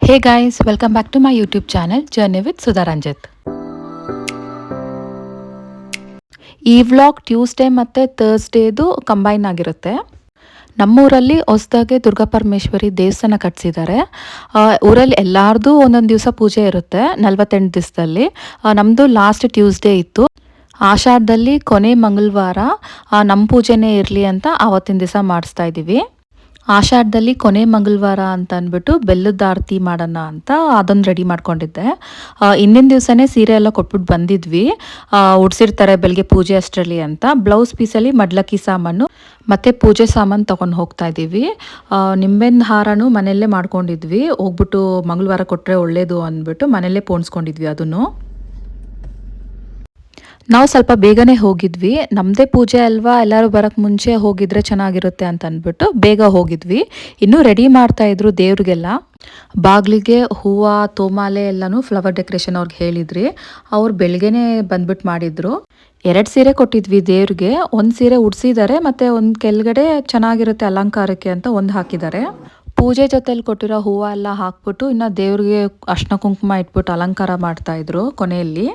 Hey guys, welcome back to my YouTube channel Journey with Sudha Ranjit. ಈ vlog Tuesday ಮತ್ತು ಥರ್ಸ್ಡೇದು combine ಆಗಿರುತ್ತೆ. ನಮ್ಮೂರಲ್ಲಿ ಹೊಸದಾಗಿ ದುರ್ಗಾ ಪರಮೇಶ್ವರಿ ದೇವಸ್ಥಾನ ಕಟ್ಸಿದ್ದಾರೆ. ಊರಲ್ಲಿ ಎಲ್ಲಾರ್ದು ಒಂದೊಂದು ದಿವಸ ಪೂಜೆ ಇರುತ್ತೆ 48 ದಿವಸದಲ್ಲಿ. ನಮ್ಮದು ಲಾಸ್ಟ್ ಟ್ಯೂಸ್ಡೇ ಇತ್ತು. ಆಷಾಢದಲ್ಲಿ ಕೊನೆ ಮಂಗಳವಾರ ನಮ್ಮ ಪೂಜೆನೇ ಇರಲಿ ಅಂತ ಆವತ್ತಿನ ದಿವಸ ಮಾಡಿಸ್ತಾ ಇದ್ದೀವಿ. ಆಷಾಢದಲ್ಲಿ ಕೊನೆ ಮಂಗಳವಾರ ಅಂತ ಅಂದ್ಬಿಟ್ಟು ಬೆಲ್ಲದ ಆರತಿ ಮಾಡೋಣ ಅಂತ ಅದೊಂದು ರೆಡಿ ಮಾಡ್ಕೊಂಡಿದ್ದೆ. ಹಿಂದಿನ ದಿವಸನೇ ಸೀರೆ ಎಲ್ಲ ಕೊಟ್ಬಿಟ್ಟು ಬಂದಿದ್ವಿ. ಉಡ್ಸಿರ್ತಾರೆ ಬೆಳಗ್ಗೆ ಪೂಜೆ ಅಷ್ಟರಲ್ಲಿ ಅಂತ. ಬ್ಲೌಸ್ ಪೀಸಲ್ಲಿ ಮಡ್ಲಕ್ಕಿ ಸಾಮಾನು ಮತ್ತು ಪೂಜೆ ಸಾಮಾನು ತೊಗೊಂಡು ಹೋಗ್ತಾ ಇದ್ದೀವಿ. ನಿಂಬೆಹಣ್ಣು ಹಾರನೂ ಮನೆಯಲ್ಲೇ ಮಾಡ್ಕೊಂಡಿದ್ವಿ. ಹೋಗ್ಬಿಟ್ಟು ಮಂಗಳವಾರ ಕೊಟ್ಟರೆ ಒಳ್ಳೆಯದು ಅಂದ್ಬಿಟ್ಟು ಮನೆಯಲ್ಲೇ ಪೋಣಿಸ್ಕೊಂಡಿದ್ವಿ. ಅದನ್ನು ನಾವು ಸ್ವಲ್ಪ ಬೇಗನೆ ಹೋಗಿದ್ವಿ. ನಮ್ಮದೇ ಪೂಜೆ ಅಲ್ವಾ, ಎಲ್ಲರೂ ಬರೋಕ್ಕೆ ಮುಂಚೆ ಹೋಗಿದ್ರೆ ಚೆನ್ನಾಗಿರುತ್ತೆ ಅಂತ ಅಂದ್ಬಿಟ್ಟು ಬೇಗ ಹೋಗಿದ್ವಿ. ಇನ್ನೂ ರೆಡಿ ಮಾಡ್ತಾಯಿದ್ರು ದೇವ್ರಿಗೆಲ್ಲ. ಬಾಗಿಲಿಗೆ ಹೂವು ತೋಮಾಲೆ ಎಲ್ಲನೂ ಫ್ಲವರ್ ಡೆಕೋರೇಷನ್ ಅವ್ರಿಗೆ ಹೇಳಿದ್ರಿ. ಅವ್ರು ಬೆಳಗ್ಗೆನೇ ಬಂದ್ಬಿಟ್ಟು ಮಾಡಿದ್ರು. 2 ಸೀರೆ ಕೊಟ್ಟಿದ್ವಿ ದೇವ್ರಿಗೆ. ಒಂದು ಸೀರೆ ಉಡ್ಸಿದ್ದಾರೆ ಮತ್ತು ಒಂದು ಕೆಳಗಡೆ ಚೆನ್ನಾಗಿರುತ್ತೆ ಅಲಂಕಾರಕ್ಕೆ ಅಂತ ಒಂದು ಹಾಕಿದ್ದಾರೆ. ಪೂಜೆ ಜೊತೆಲಿ ಕೊಟ್ಟಿರೋ ಹೂವು ಎಲ್ಲ ಹಾಕ್ಬಿಟ್ಟು ಇನ್ನು ದೇವ್ರಿಗೆ ಅರ್ಶಿನ ಕುಂಕುಮ ಇಟ್ಬಿಟ್ಟು ಅಲಂಕಾರ ಮಾಡ್ತಾಯಿದ್ರು ಕೊನೆಯಲ್ಲಿ.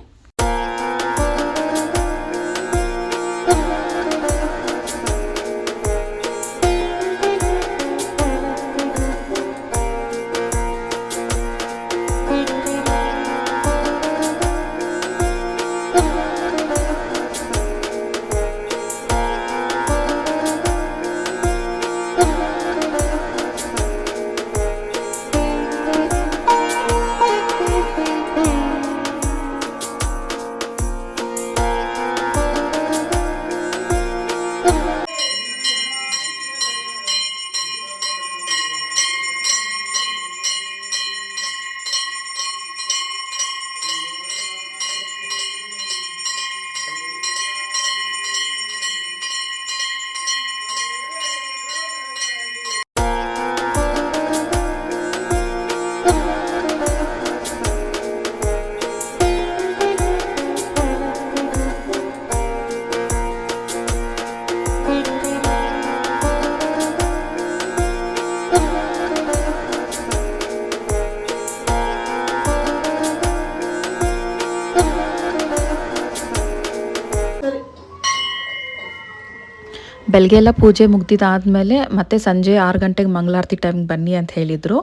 ಬೆಳಗ್ಗೆ ಎಲ್ಲ ಪೂಜೆ ಮುಗ್ದಿದ್ದಾದಮೇಲೆ ಮತ್ತೆ ಸಂಜೆ 6 ಗಂಟೆಗೆ ಮಂಗಳಾರತಿ ಟೈಮ್ಗೆ ಬನ್ನಿ ಅಂತ ಹೇಳಿದರು.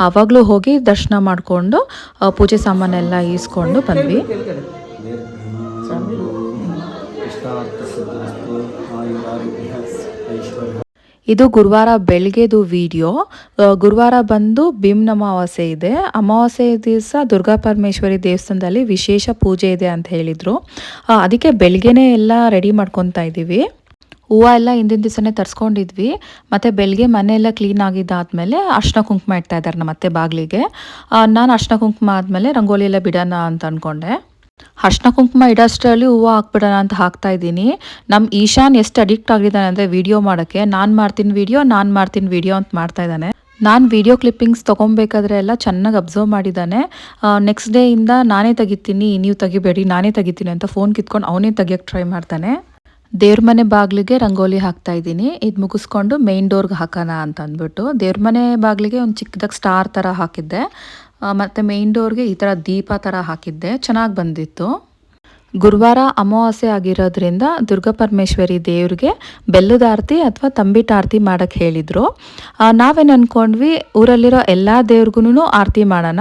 ಆವಾಗಲೂ ಹೋಗಿ ದರ್ಶನ ಮಾಡಿಕೊಂಡು ಪೂಜೆ ಸಾಮಾನೆಲ್ಲ ಈಸ್ಕೊಂಡು ಬಂದ್ವಿ. ಇದು ಗುರುವಾರ ಬೆಳಗ್ಗೆದು ವಿಡಿಯೋ. ಗುರುವಾರ ಬಂದು ಭೀಮ್ ಅಮಾವಾಸ್ಯೆ ಇದೆ. ಅಮಾವಾಸ್ಯೆ ದಿವಸ ದುರ್ಗಾ ಪರಮೇಶ್ವರಿ ದೇವಸ್ಥಾನದಲ್ಲಿ ವಿಶೇಷ ಪೂಜೆ ಇದೆ ಅಂತ ಹೇಳಿದರು. ಅದಕ್ಕೆ ಬೆಳಗ್ಗೆನೇ ಎಲ್ಲ ರೆಡಿ ಮಾಡ್ಕೊತಾ ಇದ್ದೀವಿ. ಹೂವು ಎಲ್ಲ ಹಿಂದಿನ ದಿವಸನೇ ತರಿಸ್ಕೊಂಡಿದ್ವಿ. ಮತ್ತು ಬೆಳಗ್ಗೆ ಮನೆಯೆಲ್ಲ ಕ್ಲೀನ್ ಆಗಿದ್ದಾದಮೇಲೆ ಅರ್ಶಿನ ಕುಂಕುಮ ಇಡ್ತಾ ಇದ್ದಾರೆ ನಮ್ಮ ಅತ್ತೆ ಬಾಗಿಲಿಗೆ. ನಾನು ಅರ್ಶಿನ ಕುಂಕುಮ ಆದಮೇಲೆ ರಂಗೋಲಿ ಎಲ್ಲ ಬಿಡೋಣ ಅಂತ ಅಂದ್ಕೊಂಡೆ. ಅರ್ಶಿನ ಕುಂಕುಮ ಇಡೋಷ್ಟರಲ್ಲಿ ಹೂವು ಹಾಕ್ಬಿಡೋಣ ಅಂತ ಹಾಕ್ತಾ ಇದ್ದೀನಿ. ನಮ್ಮ ಈಶಾನ್ ಎಷ್ಟು ಅಡಿಕ್ಟ್ ಆಗಿದ್ದಾನೆ ಅಂದರೆ ವಿಡಿಯೋ ಮಾಡೋಕ್ಕೆ, ನಾನು ಮಾಡ್ತೀನಿ ವಿಡಿಯೋ ಅಂತ ಮಾಡ್ತಾ ಇದ್ದಾನೆ. ನಾನು ವಿಡಿಯೋ ಕ್ಲಿಪ್ಪಿಂಗ್ಸ್ ತೊಗೊಬೇಕಾದ್ರೆ ಎಲ್ಲ ಚೆನ್ನಾಗಿ ಅಬ್ಸರ್ವ್ ಮಾಡಿದ್ದಾನೆ. ನೆಕ್ಸ್ಟ್ ಡೇಯಿಂದ ನಾನೇ ತೆಗಿತೀನಿ, ನೀವು ತೆಗಿಬೇಡಿ, ನಾನೇ ತೆಗಿತೀನಿ ಅಂತ ಫೋನ್ ಕಿತ್ಕೊಂಡು ಅವನೇ ತೆಗಿಯೋಕ್ಕೆ ಟ್ರೈ ಮಾಡ್ತಾನೆ. ದೇವ್ರ ಮನೆ ಬಾಗಿಲಿಗೆ ರಂಗೋಲಿ ಹಾಕ್ತಾ ಇದ್ದೀನಿ. ಇದು ಮುಗಿಸ್ಕೊಂಡು ಮೇನ್ ಡೋರ್ಗೆ ಹಾಕೋಣ ಅಂತ ಅಂದ್ಬಿಟ್ಟು ದೇವ್ರ ಮನೆ ಬಾಗಿಲಿಗೆ ಒಂದು ಚಿಕ್ಕದಾಗಿ ಸ್ಟಾರ್ ಥರ ಹಾಕಿದ್ದೆ. ಮತ್ತು ಮೇನ್ ಡೋರ್ಗೆ ಈ ಥರ ದೀಪ ಥರ ಹಾಕಿದ್ದೆ. ಚೆನ್ನಾಗಿ ಬಂದಿತ್ತು. ಗುರುವಾರ ಅಮಾವಾಸ್ಯೆ ಆಗಿರೋದ್ರಿಂದ ದುರ್ಗಾ ಪರಮೇಶ್ವರಿ ದೇವ್ರಿಗೆ ಬೆಲ್ಲದ ಆರತಿ ಅಥವಾ ತಂಬಿಟ್ಟು ಆರತಿ ಮಾಡೋಕ್ಕೆ ಹೇಳಿದರು. ನಾವೇನು ಅಂದ್ಕೊಂಡ್ವಿ, ಊರಲ್ಲಿರೋ ಎಲ್ಲ ದೇವ್ರಿಗೂ ಆರತಿ ಮಾಡೋಣ,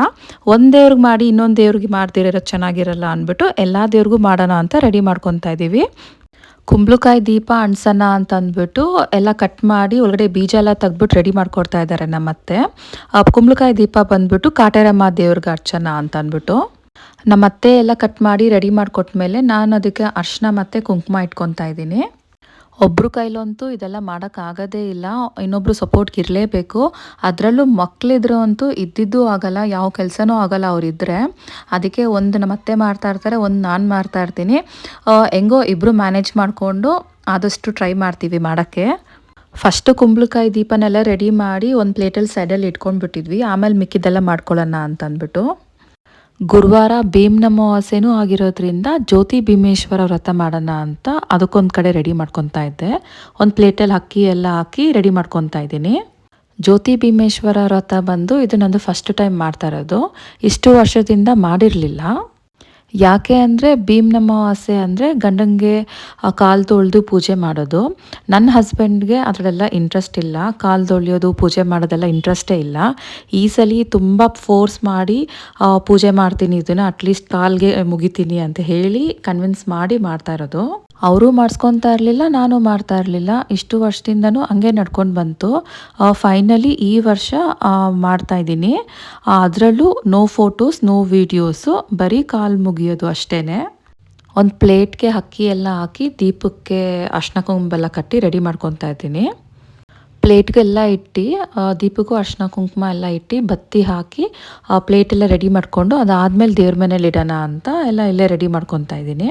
ಒಂದು ದೇವ್ರಿಗೆ ಮಾಡಿ ಇನ್ನೊಂದು ದೇವ್ರಿಗೆ ಮಾಡ್ದಿರೋದು ಚೆನ್ನಾಗಿರಲ್ಲ ಅಂದ್ಬಿಟ್ಟು ಎಲ್ಲ ದೇವ್ರಿಗೂ ಮಾಡೋಣ ಅಂತ ರೆಡಿ ಮಾಡ್ಕೊತಾ ಇದ್ದೀವಿ. ಕುಂಬಳಕಾಯಿ ದೀಪ ಅಣ್ಸೋಣ ಅಂತ ಅಂದ್ಬಿಟ್ಟು ಎಲ್ಲ ಕಟ್ ಮಾಡಿ ಒಳಗಡೆ ಬೀಜ ಎಲ್ಲ ತೆಗ್ದ್ಬಿಟ್ಟು ರೆಡಿ ಮಾಡ್ಕೊಡ್ತಾ ಇದ್ದಾರೆ ನಮ್ಮತ್ತೆ. ಕುಂಬಳಕಾಯಿ ದೀಪ ಬಂದ್ಬಿಟ್ಟು ಕಾಟೇರಮ್ಮ ದೇವ್ರಿಗೆ ಹಚ್ಚೋಣ ಅಂತ ಅಂದ್ಬಿಟ್ಟು ನಮ್ಮತ್ತೆ ಎಲ್ಲ ಕಟ್ ಮಾಡಿ ರೆಡಿ ಮಾಡಿಕೊಟ್ಮೇಲೆ ನಾನು ಅದಕ್ಕೆ ಅರ್ಶಿನ ಮತ್ತು ಕುಂಕುಮ ಇಟ್ಕೊತಾ ಇದ್ದೀನಿ. ಒಬ್ಬರು ಕೈಲಂತೂ ಇದೆಲ್ಲ ಮಾಡೋಕ್ಕಾಗೋದೇ ಇಲ್ಲ, ಇನ್ನೊಬ್ಬರು ಸಪೋರ್ಟ್ಗೆ ಇರಲೇಬೇಕು. ಅದರಲ್ಲೂ ಮಕ್ಕಳಿದ್ರು ಅಂತೂ ಇದ್ದಿದ್ದೂ ಆಗೋಲ್ಲ, ಯಾವ ಕೆಲಸನೂ ಆಗೋಲ್ಲ ಅವರಿದ್ದರೆ. ಅದಕ್ಕೆ ಒಂದು ನಮ್ಮತ್ತೆ ಮಾಡ್ತಾ ಇರ್ತಾರೆ, ಒಂದು ನಾನು ಮಾಡ್ತಾ ಇರ್ತೀನಿ. ಹೆಂಗೋ ಇಬ್ಬರು ಮ್ಯಾನೇಜ್ ಮಾಡಿಕೊಂಡು ಆದಷ್ಟು ಟ್ರೈ ಮಾಡ್ತೀವಿ ಮಾಡೋಕ್ಕೆ. ಫಸ್ಟು ಕುಂಬಳಕಾಯಿ ದೀಪನೆಲ್ಲ ರೆಡಿ ಮಾಡಿ ಒಂದು ಪ್ಲೇಟಲ್ಲಿ ಸೈಡಲ್ಲಿ ಇಟ್ಕೊಂಡ್ಬಿಟ್ಟಿದ್ವಿ. ಆಮೇಲೆ ಮಿಕ್ಕಿದ್ದೆಲ್ಲ ಮಾಡ್ಕೊಳ್ಳೋಣ ಅಂತ ಅಂದ್ಬಿಟ್ಟು ಗುರುವಾರ ಭೀಮ್ ಅಮಾವಾಸ್ಯೆನೂ ಆಗಿರೋದ್ರಿಂದ ಜ್ಯೋತಿ ಭೀಮೇಶ್ವರ ವ್ರತ ಮಾಡೋಣ ಅಂತ ಅದಕ್ಕೊಂದು ಕಡೆ ರೆಡಿ ಮಾಡ್ಕೊತಾ ಇದ್ದೆ. ಒಂದು ಪ್ಲೇಟಲ್ಲಿ ಅಕ್ಕಿ ಎಲ್ಲ ಹಾಕಿ ರೆಡಿ ಮಾಡ್ಕೊತಾ ಇದ್ದೀನಿ. ಜ್ಯೋತಿ ಭೀಮೇಶ್ವರ ವ್ರತ ಬಂದು ಇದು ನಂದು ಫಸ್ಟ್ ಟೈಮ್ ಮಾಡ್ತಾ ಇರೋದು. ಇಷ್ಟು ವರ್ಷದಿಂದ ಮಾಡಿರಲಿಲ್ಲ. ಯಾಕೆ ಅಂದರೆ ಭೀಮ್ನ ಅಮಾವಾಸ್ಯೆ ಅಂದರೆ ಗಂಡಂಗೆ ಕಾಲು ತೊಳೆದು ಪೂಜೆ ಮಾಡೋದು. ನನ್ನ ಹಸ್ಬೆಂಡ್ಗೆ ಅದರಲ್ಲೆಲ್ಲ ಇಂಟ್ರೆಸ್ಟ್ ಇಲ್ಲ. ಕಾಲು ತೊಳೆಯೋದು ಪೂಜೆ ಮಾಡೋದೆಲ್ಲ ಇಂಟ್ರೆಸ್ಟೇ ಇಲ್ಲ. ಈ ಸಲ ತುಂಬ ಫೋರ್ಸ್ ಮಾಡಿ ಪೂಜೆ ಮಾಡ್ತೀನಿ, ಇದನ್ನು ಅಟ್ಲೀಸ್ಟ್ ಕಾಲ್ಗೆ ಮುಗಿತೀನಿ ಅಂತ ಹೇಳಿ ಕನ್ವಿನ್ಸ್ ಮಾಡಿ ಮಾಡ್ತಾ ಇರೋದು. ಅವರು ಮಾಡಿಸ್ಕೊತಾ ಇರಲಿಲ್ಲ, ನಾನು ಮಾಡ್ತಾ ಇರಲಿಲ್ಲ. ಇಷ್ಟು ವರ್ಷದಿಂದನೂ ಹಂಗೆ ನಡ್ಕೊಂಡು ಬಂತು. ಫೈನಲಿ ಈ ವರ್ಷ ಮಾಡ್ತಾ ಇದ್ದೀನಿ. ಅದರಲ್ಲೂ ನೋ ಫೋಟೋಸ್, ನೋ ವೀಡಿಯೋಸು, ಬರೀ ಕಾಲು ಮುಗಿಯೋದು ಅಷ್ಟೇ. ಒಂದು ಪ್ಲೇಟ್ಗೆ ಅಕ್ಕಿ ಎಲ್ಲ ಹಾಕಿ ದೀಪಕ್ಕೆ ಅರ್ಶಿನ ಕುಂಕುಮ ಕಟ್ಟಿ ರೆಡಿ ಮಾಡ್ಕೊತಾ ಇದ್ದೀನಿ. ಪ್ಲೇಟ್ಗೆಲ್ಲ ಇಟ್ಟು ದೀಪಕ್ಕೂ ಅರ್ಶಿನ ಕುಂಕುಮ ಎಲ್ಲ ಇಟ್ಟು ಬತ್ತಿ ಹಾಕಿ ಪ್ಲೇಟೆಲ್ಲ ರೆಡಿ ಮಾಡಿಕೊಂಡು ಅದಾದಮೇಲೆ ದೇವ್ರ ಮನೇಲಿ ಇಡೋಣ ಅಂತ ಎಲ್ಲ ಇಲ್ಲೇ ರೆಡಿ ಮಾಡ್ಕೊತಾ ಇದ್ದೀನಿ.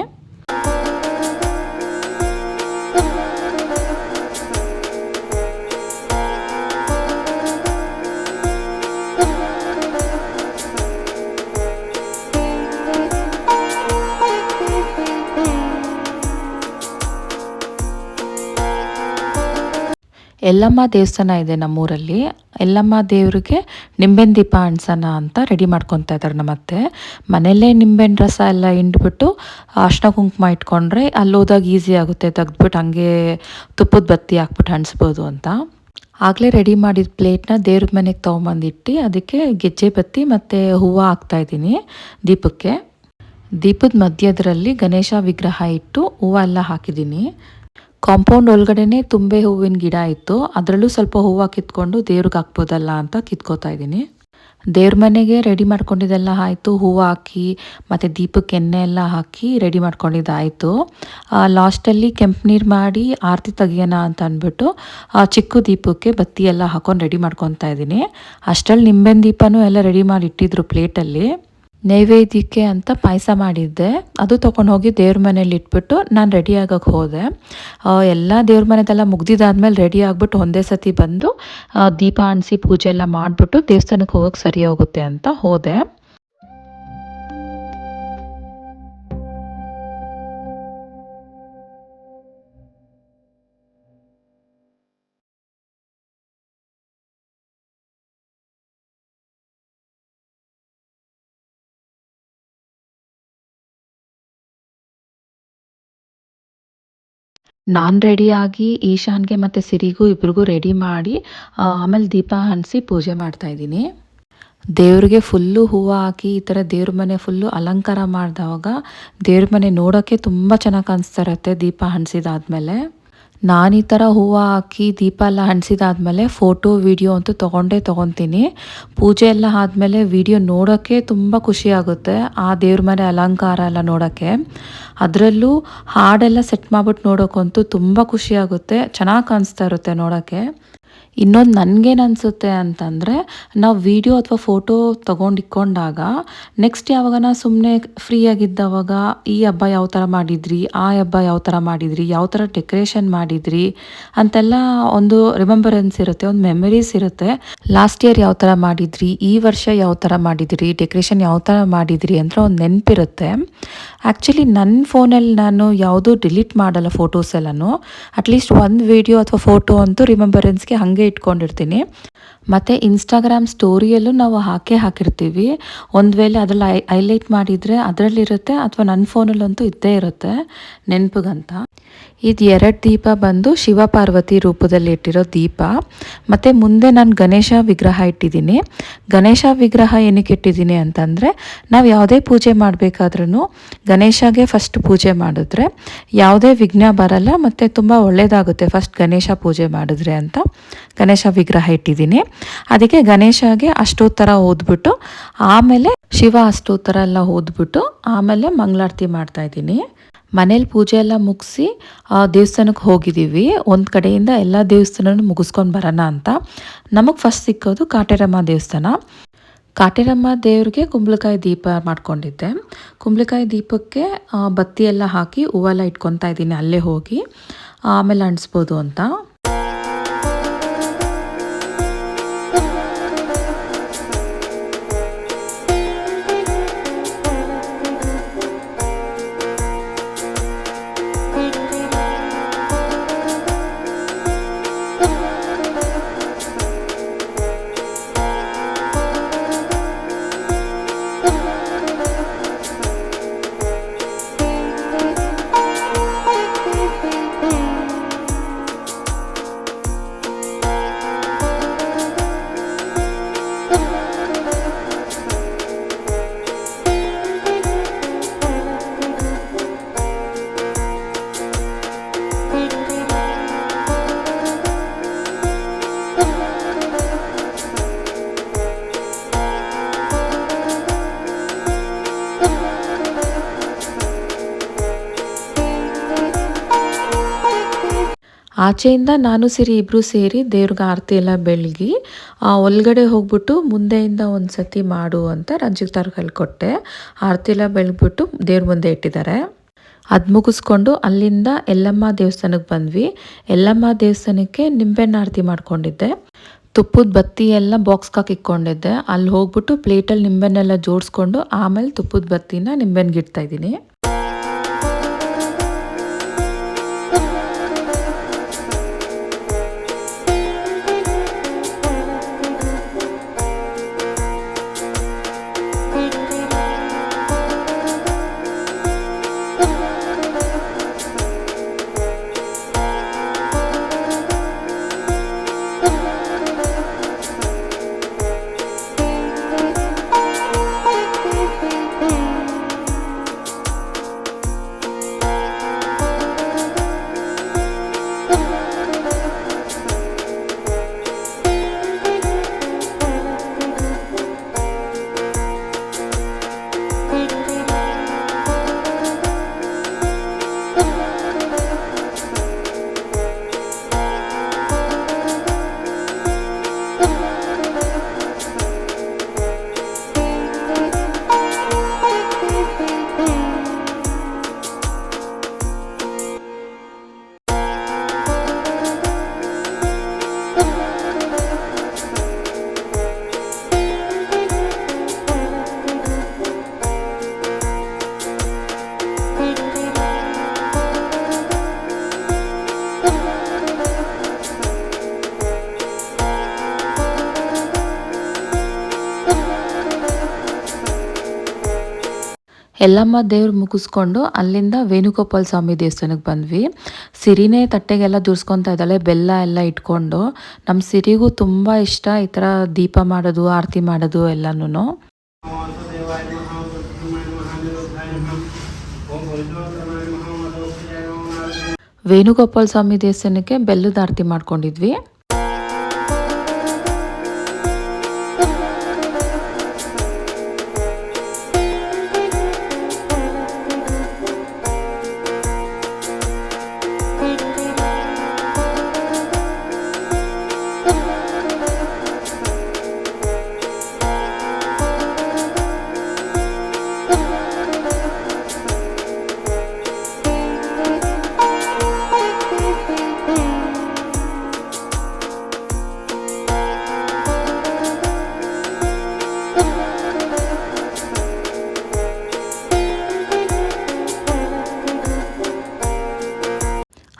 ಎಲ್ಲಮ್ಮ ದೇವಸ್ಥಾನ ಇದೆ ನಮ್ಮೂರಲ್ಲಿ. ಎಲ್ಲಮ್ಮ ದೇವ್ರಿಗೆ ನಿಂಬೆಹಣ್ಣು ದೀಪ ಅಂಟಿಸೋಣ ಅಂತ ರೆಡಿ ಮಾಡ್ಕೊತಾ ಇದ್ದಾರೆ ನಮ್ಮತ್ತೆ. ಮನೆಯಲ್ಲೇ ನಿಂಬೆಹಣ್ಣು ರಸ ಎಲ್ಲ ಹಿಂಡ್ಬಿಟ್ಟು ಅರ್ಶಿನ ಕುಂಕುಮ ಇಟ್ಕೊಂಡ್ರೆ ಅಲ್ಲಿ ಹೋದಾಗ ಈಸಿ ಆಗುತ್ತೆ, ತೆಗೆದ್ಬಿಟ್ಟು ಹಂಗೆ ತುಪ್ಪದ ಬತ್ತಿ ಹಾಕ್ಬಿಟ್ಟು ಅಂಟಿಸ್ಬೋದು ಅಂತ. ಆಗಲೇ ರೆಡಿ ಮಾಡಿದ ಪ್ಲೇಟ್ನ ದೇವ್ರ ಮನೆಗೆ ತೊಗೊಂಬಂದಿಟ್ಟು ಅದಕ್ಕೆ ಗೆಜ್ಜೆ ಬತ್ತಿ ಮತ್ತು ಹೂವು ಹಾಕ್ತಾಯಿದ್ದೀನಿ ದೀಪಕ್ಕೆ. ದೀಪದ ಮಧ್ಯದರಲ್ಲಿ ಗಣೇಶ ವಿಗ್ರಹ ಇಟ್ಟು ಹೂವು ಎಲ್ಲ ಹಾಕಿದ್ದೀನಿ. ಕಾಂಪೌಂಡ್ ಒಳಗಡೆನೆ ತುಂಬೆ ಹೂವಿನ ಗಿಡ ಇತ್ತು, ಅದರಲ್ಲೂ ಸ್ವಲ್ಪ ಹೂವು ಕಿತ್ಕೊಂಡು ದೇವ್ರಿಗೆ ಹಾಕ್ಬೋದಲ್ಲ ಅಂತ ಕಿತ್ಕೋತಾ ಇದ್ದೀನಿ. ದೇವ್ರ ಮನೆಗೆ ರೆಡಿ ಮಾಡ್ಕೊಂಡಿದ್ದೆಲ್ಲ ಆಯಿತು. ಹೂವು ಹಾಕಿ ಮತ್ತು ದೀಪಕ್ಕೆ ಎಣ್ಣೆ ಎಲ್ಲ ಹಾಕಿ ರೆಡಿ ಮಾಡ್ಕೊಂಡಿದ್ದಾಯಿತು. ಲಾಸ್ಟಲ್ಲಿ ಕೆಂಪು ನೀರು ಮಾಡಿ ಆರತಿ ತೆಗಿಯೋಣ ಅಂತ ಅಂದ್ಬಿಟ್ಟು ಚಿಕ್ಕ ದೀಪಕ್ಕೆ ಬತ್ತಿ ಎಲ್ಲ ಹಾಕೊಂಡು ರೆಡಿ ಮಾಡ್ಕೊತಾ ಇದ್ದೀನಿ. ಅಷ್ಟರಲ್ಲಿ ನಿಂಬೆಹಣ್ಣು ದೀಪನೂ ಎಲ್ಲ ರೆಡಿ ಮಾಡಿ ಇಟ್ಟಿದ್ರು ಪ್ಲೇಟಲ್ಲಿ. ನೈವೇದ್ಯಕ್ಕೆ ಅಂತ ಪಾಯಸ ಮಾಡಿದ್ದೆ, ಅದು ತೊಗೊಂಡು ಹೋಗಿ ದೇವ್ರ ಮನೇಲಿ ಇಟ್ಬಿಟ್ಟು ನಾನು ರೆಡಿ ಆಗೋಕ್ಕೆ ಹೋದೆ. ಎಲ್ಲ ದೇವ್ರ ಮನೆದೆಲ್ಲ ಮುಗ್ದಿದ್ದಾದ್ಮೇಲೆ ರೆಡಿ ಆಗಿಬಿಟ್ಟು ಒಂದೇ ಸತಿ ಬಂದು ದೀಪ ಅಂಟಿಸಿ ಪೂಜೆ ಎಲ್ಲ ಮಾಡಿಬಿಟ್ಟು ದೇವಸ್ಥಾನಕ್ಕೆ ಹೋಗೋಕ್ಕೆ ಸರಿ ಹೋಗುತ್ತೆ ಅಂತ ಹೋದೆ. ನಾನು ರೆಡಿಯಾಗಿ ಈಶಾನ್ಗೆ ಮತ್ತು ಸಿರಿಗೂ ಇಬ್ರಿಗೂ ರೆಡಿ ಮಾಡಿ ಆಮೇಲೆ ದೀಪ ಹಂಚಿಸಿ ಪೂಜೆ ಮಾಡ್ತಾಯಿದ್ದೀನಿ. ದೇವ್ರಿಗೆ ಫುಲ್ಲು ಹೂವು ಹಾಕಿ ಈ ಥರ ದೇವ್ರ ಮನೆ ಫುಲ್ಲು ಅಲಂಕಾರ ಮಾಡಿದವಾಗ ದೇವ್ರ ಮನೆ ನೋಡೋಕ್ಕೆ ತುಂಬ ಚೆನ್ನಾಗಿ ಕಾಣಿಸ್ತಾ ಇರುತ್ತೆ ದೀಪ ಹಂಚಿಸಿದಾದ್ಮೇಲೆ. ನಾನು ಈ ಥರ ಹೂವು ಹಾಕಿ ದೀಪ ಎಲ್ಲ ಹಂಚಿಸಿದಾದ್ಮೇಲೆ ಫೋಟೋ ವಿಡಿಯೋ ಅಂತೂ ತೊಗೊತೀನಿ. ಪೂಜೆ ಎಲ್ಲ ಆದಮೇಲೆ ವಿಡಿಯೋ ನೋಡೋಕ್ಕೆ ತುಂಬ ಖುಷಿಯಾಗುತ್ತೆ, ಆ ದೇವ್ರ ಮನೆ ಅಲಂಕಾರ ಎಲ್ಲ ನೋಡೋಕ್ಕೆ. ಅದರಲ್ಲೂ ಹಾಡೆಲ್ಲ ಸೆಟ್ ಮಾಡಿಬಿಟ್ಟು ನೋಡೋಕ್ಕಂತೂ ತುಂಬ ಖುಷಿಯಾಗುತ್ತೆ, ಚೆನ್ನಾಗಿ ಕಾಣಿಸ್ತಾ ಇರುತ್ತೆ ನೋಡೋಕ್ಕೆ. ಇನ್ನೊಂದು ನನಗೇನು ಅನಿಸುತ್ತೆ ಅಂತಂದರೆ, ನಾವು ವಿಡಿಯೋ ಅಥವಾ ಫೋಟೋ ತೊಗೊಂಡಿಕ್ಕೊಂಡಾಗ ನೆಕ್ಸ್ಟ್ ಯಾವಾಗನ ಸುಮ್ಮನೆ ಫ್ರೀಯಾಗಿದ್ದವಾಗ ಈ ಹಬ್ಬ ಯಾವ ಥರ ಮಾಡಿದ್ರಿ, ಆ ಹಬ್ಬ ಯಾವ ಥರ ಮಾಡಿದ್ರಿ, ಯಾವ ಥರ ಡೆಕೋರೇಷನ್ ಮಾಡಿದ್ರಿ ಅಂತೆಲ್ಲ ಒಂದು ರಿಮೆಂಬರೆನ್ಸ್ ಇರುತ್ತೆ, ಒಂದು ಮೆಮರೀಸ್ ಇರುತ್ತೆ. ಲಾಸ್ಟ್ ಇಯರ್ ಯಾವ ಥರ ಮಾಡಿದ್ರಿ, ಈ ವರ್ಷ ಯಾವ ಥರ ಮಾಡಿದ್ರಿ, ಡೆಕೋರೇಷನ್ ಯಾವ ಥರ ಮಾಡಿದ್ರಿ ಅಂತ ಒಂದು ನೆನಪಿರುತ್ತೆ. ಆ್ಯಕ್ಚುಲಿ ನನ್ನ ಫೋನಲ್ಲಿ ನಾನು ಯಾವುದೂ ಡಿಲೀಟ್ ಮಾಡಲ್ಲ ಫೋಟೋಸ್ ಎಲ್ಲನೂ. ಅಟ್ಲೀಸ್ಟ್ ಒಂದು ವಿಡಿಯೋ ಅಥವಾ ಫೋಟೋ ಅಂತೂ ರಿಮೆಂಬರೆನ್ಸ್ಗೆ ಹಾಗೆ ಇಟ್ಕೊಂಡಿರ್ತೀನಿ. ಮತ್ತು ಇನ್ಸ್ಟಾಗ್ರಾಮ್ ಸ್ಟೋರಿಯಲ್ಲೂ ನಾವು ಹಾಕಿರ್ತೀವಿ. ಒಂದು ವೇಳೆ ಅದರಲ್ಲಿ ಹೈಲೈಟ್ ಮಾಡಿದರೆ ಅದರಲ್ಲಿರುತ್ತೆ, ಅಥವಾ ನನ್ನ ಫೋನಲ್ಲಂತೂ ಇದ್ದೇ ಇರುತ್ತೆ ನೆನಪಿಗಂತ. ಇದು 2 ದೀಪ ಬಂದು ಶಿವ ಪಾರ್ವತಿ ರೂಪದಲ್ಲಿ ಇಟ್ಟಿರೋ ದೀಪ. ಮತ್ತು ಮುಂದೆ ನಾನು ಗಣೇಶ ವಿಗ್ರಹ ಇಟ್ಟಿದ್ದೀನಿ. ಗಣೇಶ ವಿಗ್ರಹ ಏನಕ್ಕೆ ಇಟ್ಟಿದ್ದೀನಿ ಅಂತಂದರೆ, ನಾವು ಯಾವುದೇ ಪೂಜೆ ಮಾಡಬೇಕಾದ್ರೂ ಗಣೇಶಗೆ ಫಸ್ಟ್ ಪೂಜೆ ಮಾಡಿದ್ರೆ ಯಾವುದೇ ವಿಘ್ನ ಬರಲ್ಲ ಮತ್ತು ತುಂಬ ಒಳ್ಳೆಯದಾಗುತ್ತೆ ಫಸ್ಟ್ ಗಣೇಶ ಪೂಜೆ ಮಾಡಿದ್ರೆ ಅಂತ ಗಣೇಶ ವಿಗ್ರಹ ಇಟ್ಟಿದ್ದೀನಿ. ಅದಕ್ಕೆ ಗಣೇಶಗೆ ಅಷ್ಟೋತ್ತರ ಓದ್ಬಿಟ್ಟು ಆಮೇಲೆ ಶಿವ ಅಷ್ಟೋತ್ತರ ಎಲ್ಲ ಓದ್ಬಿಟ್ಟು ಆಮೇಲೆ ಮಂಗಳಾರತಿ ಮಾಡ್ತಾಯಿದ್ದೀನಿ. ಮನೇಲಿ ಪೂಜೆ ಎಲ್ಲ ಮುಗಿಸಿ ದೇವಸ್ಥಾನಕ್ಕೆ ಹೋಗಿದ್ದೀವಿ. ಒಂದು ಕಡೆಯಿಂದ ಎಲ್ಲ ದೇವಸ್ಥಾನನೂ ಮುಗಿಸ್ಕೊಂಡು ಬರೋಣ ಅಂತ. ನಮಗೆ ಫಸ್ಟ್ ಸಿಕ್ಕೋದು ಕಾಟೇರಮ್ಮ ದೇವಸ್ಥಾನ. ಕಾಟೇರಮ್ಮ ದೇವ್ರಿಗೆ ಕುಂಬಳಕಾಯಿ ದೀಪ ಮಾಡ್ಕೊಂಡಿದ್ದೆ. ಕುಂಬಳಕಾಯಿ ದೀಪಕ್ಕೆ ಬತ್ತಿ ಎಲ್ಲ ಹಾಕಿ ಹೂವೆಲ್ಲ ಇಟ್ಕೊತಾ ಇದ್ದೀನಿ, ಅಲ್ಲೇ ಹೋಗಿ ಆಮೇಲೆ ಅಂಟಿಸ್ಬೋದು ಅಂತ. ಆಚೆಯಿಂದ ನಾನು ಸಿರಿ ಇಬ್ಬರು ಸೇರಿ ದೇವ್ರಿಗೆ ಆರತಿ ಎಲ್ಲ ಬೆಳಗಿ ಒಳಗಡೆ ಹೋಗ್ಬಿಟ್ಟು ಮುಂದೆಯಿಂದ ಒಂದು ಸತಿ ಮಾಡು ಅಂತ ರಂಜಿತ್ ಅವ್ರಿಗೆ ಹೇಳ್ಕೊಟ್ಟೆ. ಆರತಿ ಎಲ್ಲ ಬೆಳಗ್ಬಿಟ್ಟು ದೇವ್ರ ಮುಂದೆ ಇಟ್ಟಿದ್ದಾರೆ. ಅದು ಮುಗಿಸ್ಕೊಂಡು ಅಲ್ಲಿಂದ ಎಲ್ಲಮ್ಮ ದೇವಸ್ಥಾನಕ್ಕೆ ಬಂದ್ವಿ. ಎಲ್ಲಮ್ಮ ದೇವಸ್ಥಾನಕ್ಕೆ ನಿಂಬೆಹಣ್ಣು ಆರತಿ ಮಾಡ್ಕೊಂಡಿದ್ದೆ. ತುಪ್ಪದ ಬತ್ತಿ ಎಲ್ಲ ಬಾಕ್ಸ್ಗೆ ಹಾಕಿ ಇಟ್ಕೊಂಡಿದ್ದೆ. ಅಲ್ಲಿ ಹೋಗ್ಬಿಟ್ಟು ಪ್ಲೇಟಲ್ಲಿ ನಿಂಬೆಹಣ್ಣೆಲ್ಲ ಜೋಡಿಸ್ಕೊಂಡು ಆಮೇಲೆ ತುಪ್ಪದ ಬತ್ತಿನ ನಿಂಬೆಹಣ್ಣಿಗೆ ಇಡ್ತಾ ಇದ್ದೀನಿ. ಎಲ್ಲಮ್ಮ ದೇವ್ರು ಮುಗಿಸ್ಕೊಂಡು ಅಲ್ಲಿಂದ ವೇಣುಗೋಪಾಲ ಸ್ವಾಮಿ ದೇವಸ್ಥಾನಕ್ಕೆ ಬಂದ್ವಿ. ಸಿರಿನೇ ತಟ್ಟೆಗೆಲ್ಲ ಜೋಡಿಸ್ಕೊತಾ ಇದ್ದಾಳೆ, ಬೆಲ್ಲ ಎಲ್ಲ ಇಟ್ಕೊಂಡು. ನಮ್ಮ ಸಿರಿಗೂ ತುಂಬ ಇಷ್ಟ ಈ ಥರ ದೀಪ ಮಾಡೋದು, ಆರತಿ ಮಾಡೋದು ಎಲ್ಲನೂ. ವೇಣುಗೋಪಾಲ ಸ್ವಾಮಿ ದೇವಸ್ಥಾನಕ್ಕೆ ಬೆಲ್ಲದ ಆರತಿ ಮಾಡ್ಕೊಂಡಿದ್ವಿ.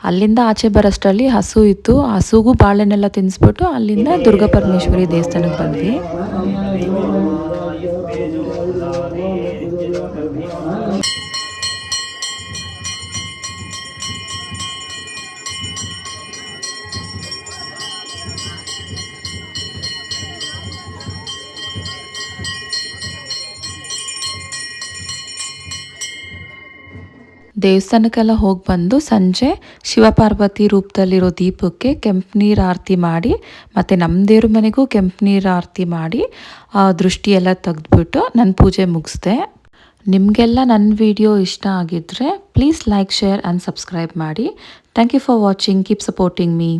ಅಲ್ಲಿಂದ ಆಚೆ ಬರೋಷ್ಟರಲ್ಲಿ ಹಸು ಇತ್ತು. ಹಸುಗೂ ಬಾಳೆಹಣ್ಣೆಲ್ಲ ತಿನ್ನಿಸ್ಬಿಟ್ಟು ಅಲ್ಲಿಂದ ದುರ್ಗಾ ಪರಮೇಶ್ವರಿ ದೇವಸ್ಥಾನಕ್ಕೆ ಬಂದ್ವಿ. ದೇವಸ್ಥಾನಕ್ಕೆಲ್ಲ ಹೋಗಿ ಬಂದು ಸಂಜೆ ಶಿವಪಾರ್ವತಿ ರೂಪದಲ್ಲಿರೋ ದೀಪಕ್ಕೆ ಕೆಂಪು ನೀರು ಆರತಿ ಮಾಡಿ, ಮತ್ತು ನಮ್ಮ ದೇವ್ರ ಮನೆಗೂ ಕೆಂಪು ನೀರು ಆರತಿ ಮಾಡಿ ದೃಷ್ಟಿ ಎಲ್ಲ ತೆಗೆದ್ಬಿಟ್ಟು ನನ್ನ ಪೂಜೆ ಮುಗಿಸ್ದೆ. ನಿಮಗೆಲ್ಲ ನನ್ನ ವಿಡಿಯೋ ಇಷ್ಟ ಆಗಿದ್ದರೆ please like, share and subscribe ಮಾಡಿ. Thank you for watching. Keep supporting me.